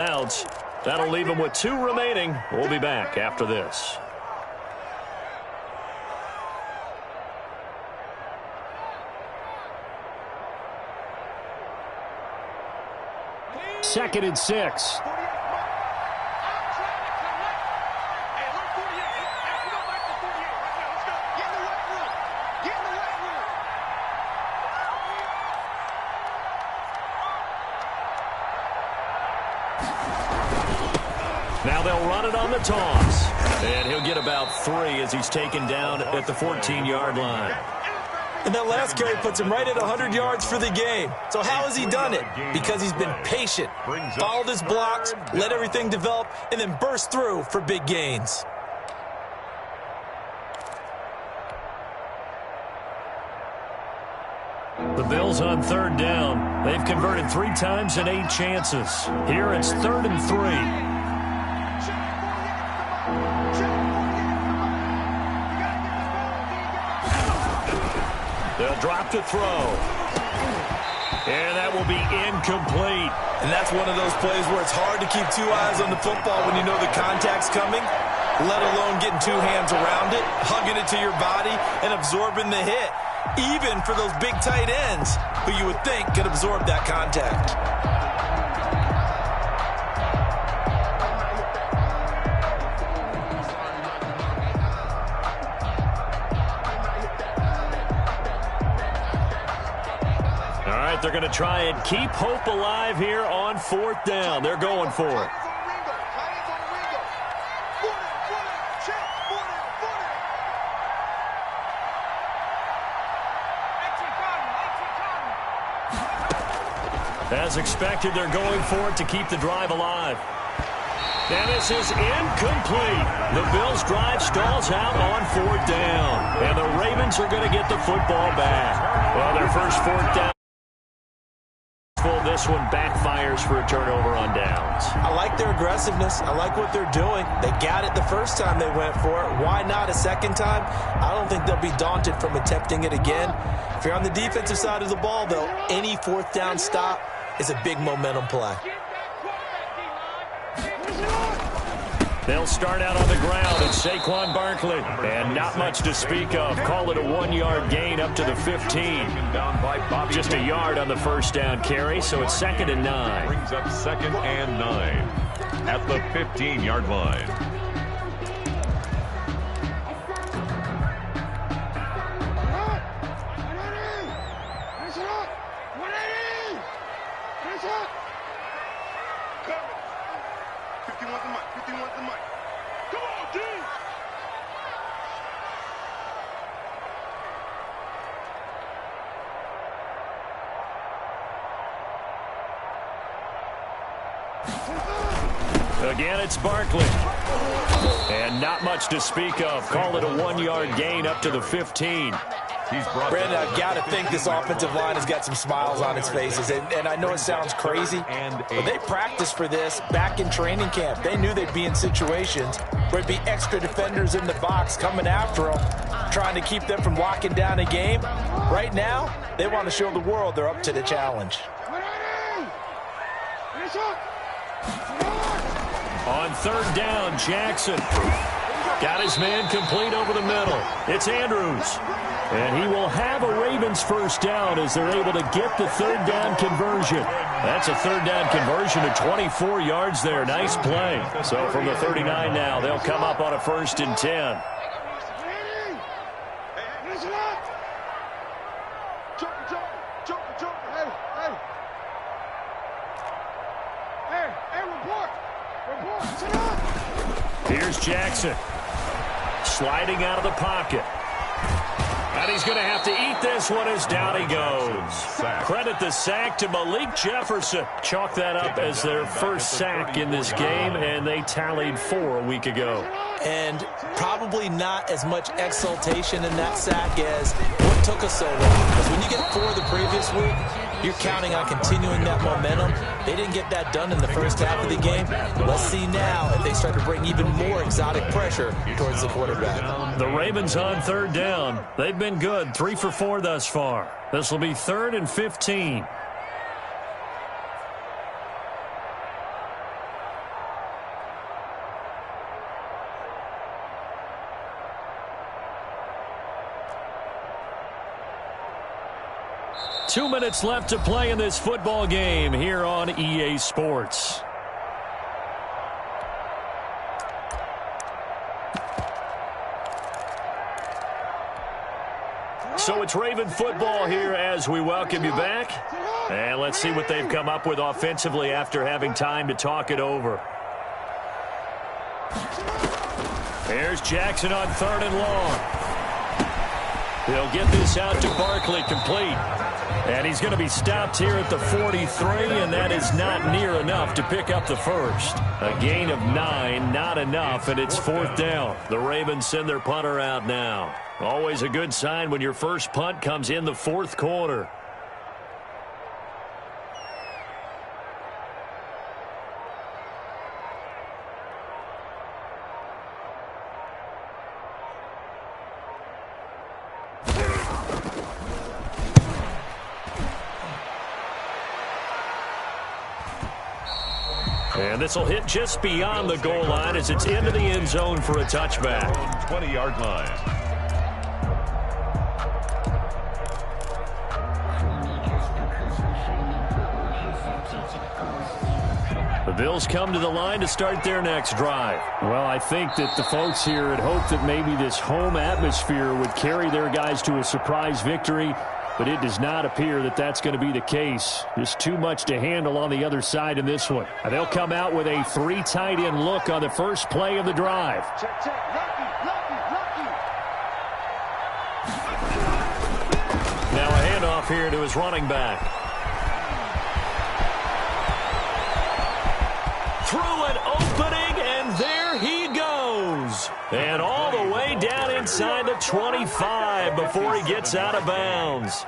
outs. That'll leave them with 2 remaining. We'll be back after this. Second and 6. Now they'll run it on the toss. And he'll get about 3 as he's taken down at the 14-yard line. And that last carry puts him right at 100 yards for the game. So how has he done it? Because he's been patient, followed his blocks, let everything develop, and then burst through for big gains. The Bills on 3rd down. They've converted 3 times in 8 chances. Here it's 3rd and 3. They'll drop to throw. And that will be incomplete. And that's one of those plays where it's hard to keep 2 eyes on the football when you know the contact's coming, let alone getting 2 hands around it, hugging it to your body, and absorbing the hit, even for those big tight ends who you would think could absorb that contact. They're going to try and keep hope alive here on 4th down. They're going for it. As expected, they're going for it to keep the drive alive. And this is incomplete. The Bills' drive stalls out on 4th down. And the Ravens are going to get the football back. Well, their first 4th down. This one backfires for a turnover on downs. I like their aggressiveness. I like what they're doing. They got it the first time they went for it. Why not a second time? I don't think they'll be daunted from attempting it again. If you're on the defensive side of the ball, though, any 4th down stop is a big momentum play. They'll start out on the ground. It's Saquon Barkley. And not much to speak of. Call it a 1-yard gain up to the 15. Just a yard on the first down carry, so it's 2nd and 9. Brings up 2nd and 9 at the 15-yard line. Again, it's Barkley. And not much to speak of. Call it a 1-yard gain up to the 15. Brandon, I've got to think this offensive line has got some smiles on its faces. And I know it sounds crazy, but they practiced for this back in training camp. They knew they'd be in situations where it'd be extra defenders in the box coming after them, trying to keep them from locking down a game. Right now, they want to show the world they're up to the challenge. On 3rd down, Jackson got his man complete over the middle. It's Andrews. And he will have a Ravens first down as they're able to get the 3rd down conversion. That's a 3rd down conversion of 24 yards there. Nice play. So from the 39 now, they'll come up on a 1st and 10. Here's Jackson. Sliding out of the pocket. And he's going to have to eat this one as down he goes. Credit the sack to Malik Jefferson. Chalk that up as their first sack in this game, and they tallied 4 a week ago. And probably not as much exultation in that sack as what took us so long. Because when you get 4 the previous week, you're counting on continuing that momentum. They didn't get that done in the first half of the game. Let's see now if they start to bring even more exotic pressure towards the quarterback. The Ravens on 3rd down. They've been good, 3 for 4 thus far. This will be 3rd and 15. 2 minutes left to play in this football game here on EA Sports. So it's Raven football here as we welcome you back. And let's see what they've come up with offensively after having time to talk it over. Here's Jackson on 3rd and long. He'll get this out to Barkley, complete. And he's going to be stopped here at the 43, and that is not near enough to pick up the first. A gain of 9, not enough, and it's 4th down. The Ravens send their punter out now. Always a good sign when your first punt comes in the 4th quarter. And this will hit just beyond the goal line as it's into the end zone for a touchback. 20-yard line. The Bills come to the line to start their next drive. Well, I think that the folks here had hoped that maybe this home atmosphere would carry their guys to a surprise victory, but it does not appear that that's going to be the case. Just too much to handle on the other side in this one. They'll come out with a 3 tight end look on the first play of the drive. Check, check. Lucky. Now a handoff here to his running back. Through an opening, and there he goes. And all the way down inside the 25 before he gets out of bounds.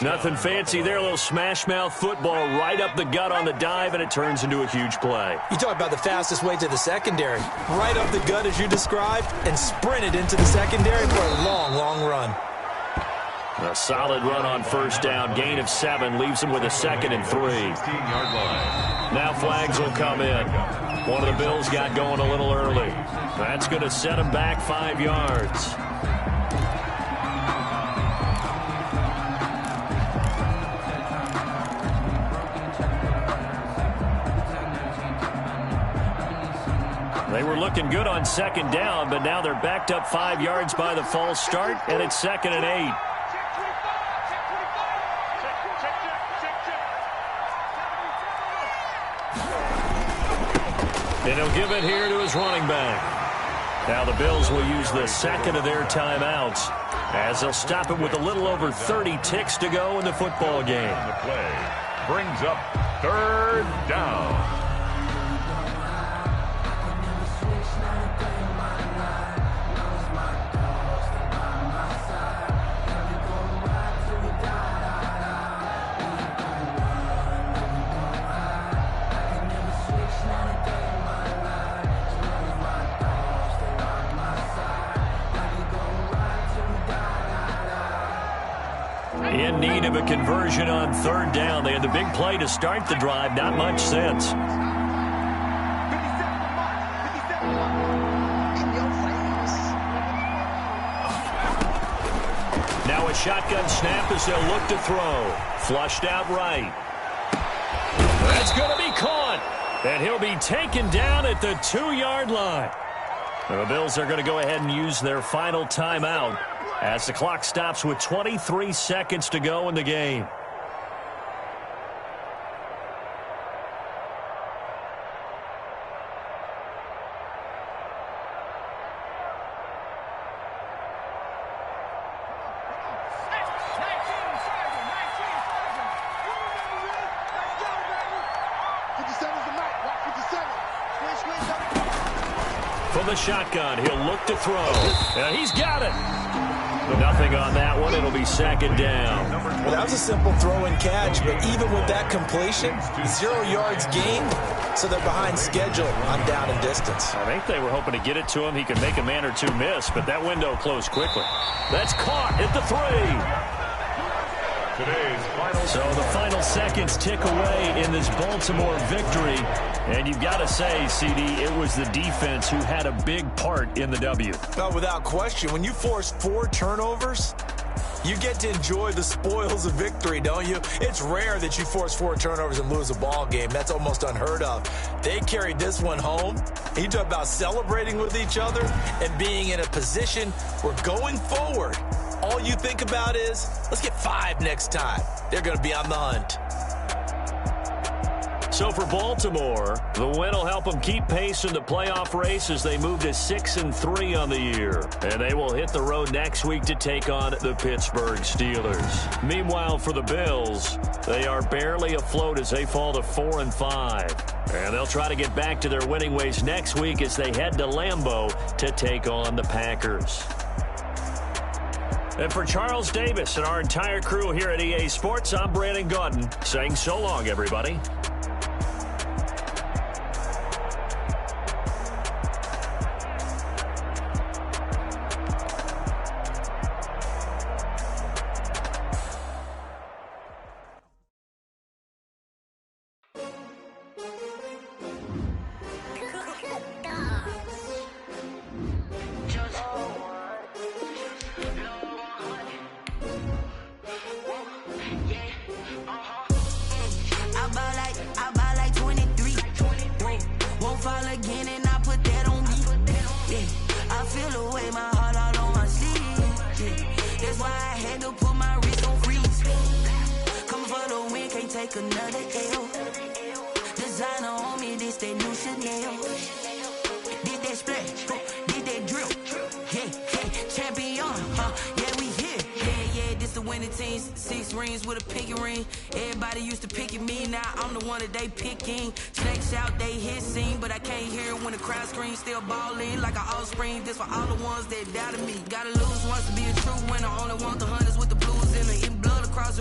Nothing fancy there, a little smash mouth football right up the gut on the dive, and it turns into a huge play. You talk about the fastest way to the secondary. Right up the gut as you described, and sprinted into the secondary for a long, long run. A solid run on first down. Gain of 7 leaves him with a 2nd and 3. 16-yard line. Now flags will come in. One of the Bills got going a little early. That's going to set him back 5 yards. They were looking good on 2nd down, but now they're backed up 5 yards by the false start, and it's 2nd and 8. And he'll give it here to his running back. Now the Bills will use the 2nd of their timeouts as they'll stop it with a little over 30 ticks to go in the football game. The play brings up 3rd down. In need of a conversion on 3rd down. They had the big play to start the drive. Not much sense. Now a shotgun snap as they'll look to throw. Flushed out right. That's going to be caught. And he'll be taken down at the 2-yard line. The Bills are going to go ahead and use their final timeout as the clock stops with 23 seconds to go in the game. From the shotgun, he'll look to throw. He's got it. Nothing on that one. It'll be 2nd down. Well, that was a simple throw and catch, but even with that completion, 0 yards gained, so they're behind schedule on down and distance. I think they were hoping to get it to him. He could make a man or two miss, but that window closed quickly. That's caught at the 3. So the final seconds tick away in this Baltimore victory. And you've got to say, CD, it was the defense who had a big part in the W. No, without question. When you force 4 turnovers, You get to enjoy the spoils of victory, don't you? It's rare that you force 4 turnovers and lose a ball game. That's almost unheard of. They carried this one home. You talk about celebrating with each other and being in a position where going forward, all you think about is, let's get 5 next time. They're going to be on the hunt. So for Baltimore, the win will help them keep pace in the playoff race as they move to 6-3 on the year. And they will hit the road next week to take on the Pittsburgh Steelers. Meanwhile, for the Bills, they are barely afloat as they fall to 4-5. And they'll try to get back to their winning ways next week as they head to Lambeau to take on the Packers. And for Charles Davis and our entire crew here at EA Sports, I'm Brandon Gaudin saying so long, everybody.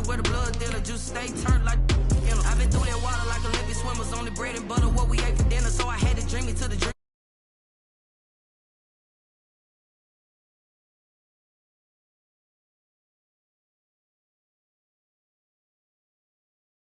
Where the blood dealer, just stay turned like, I've been through that water like